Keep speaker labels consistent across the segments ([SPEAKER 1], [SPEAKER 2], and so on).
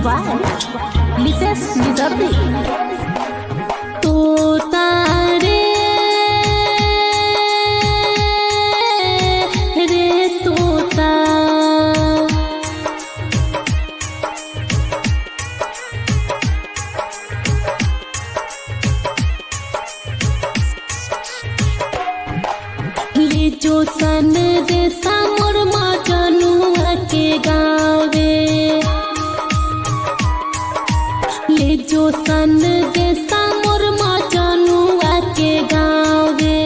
[SPEAKER 1] by Lites Nidardi.
[SPEAKER 2] तोता रे रे तोता ले जो सन दे सामर माँ जनुआ के गावे ले जो सन दे सामर माँ जनुआ के गावे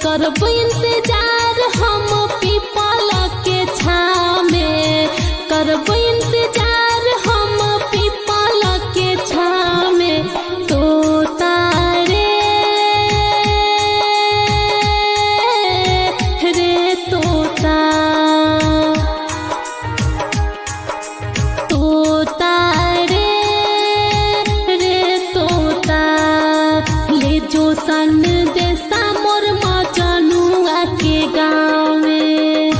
[SPEAKER 2] करब इंतजार हम पीपल के छाव में करब इंतजार हम पीपल के छाव में तोता रे रे तोता तोता रे रे तोता ले जो सन दे सामर माँ जनुआ के गाँव में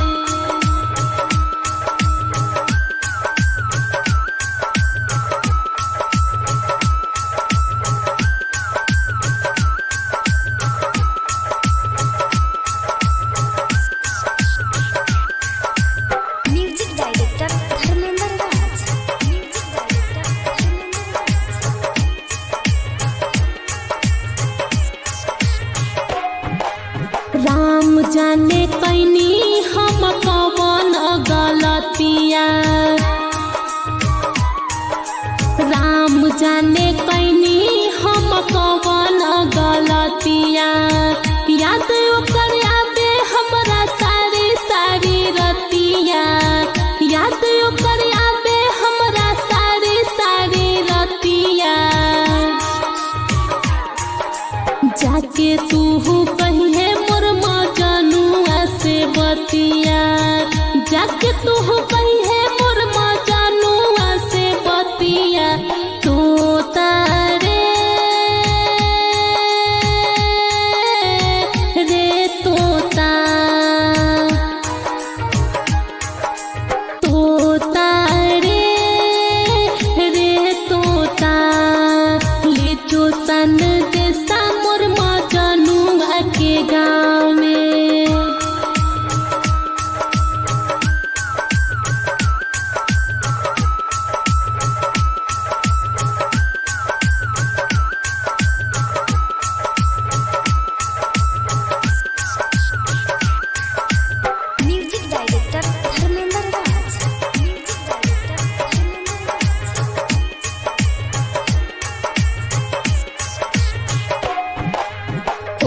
[SPEAKER 3] म्यूजिक डायरेक्टर धर्मेंद्र राज म्यूजिक डायरेक्टर
[SPEAKER 2] राम जाने कैनी हम कवन गलतिया राम जाने कैनी हम कवन गलतिया याद ओकर आवे हमरा सारी सारी रतिया याद ओकर आवे हमरा सारी सारी रतिया जाके तू कहिए मोर माँ जनुआ से बतिया जाके तू कहिए मोर माँ जनुआ से बतिया तोता रे रे तोता तोता रे रे तोता ले जो सन दे सामर माँ जनुआ के गाँव में
[SPEAKER 3] म्यूजिक डायरेक्टर धर्मेंद्र राज म्यूजिक डायरेक्टर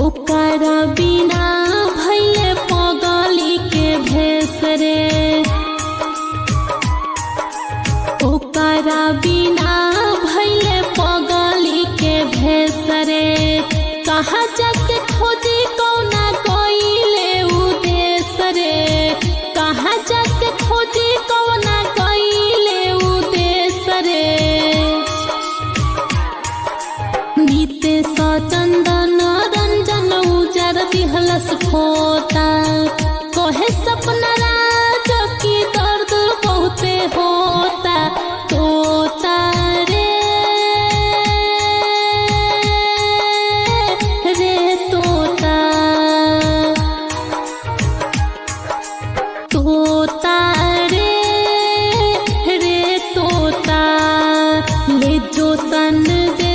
[SPEAKER 2] ओकरा बिना भैले पगली के भेस रे ओकरा बिना भैले पगली के भेस रे कहाँ जाके खोजी कौना गइले उदेश रे कहाँ जाके खोजी कौना गइले उदेश रे बीते चंदन रंजन उजर दिहलस खोता कहे सपना राज की दर्द बहुते होता तोता रे रे तोता तोता रे रे तोता ले जो सन दे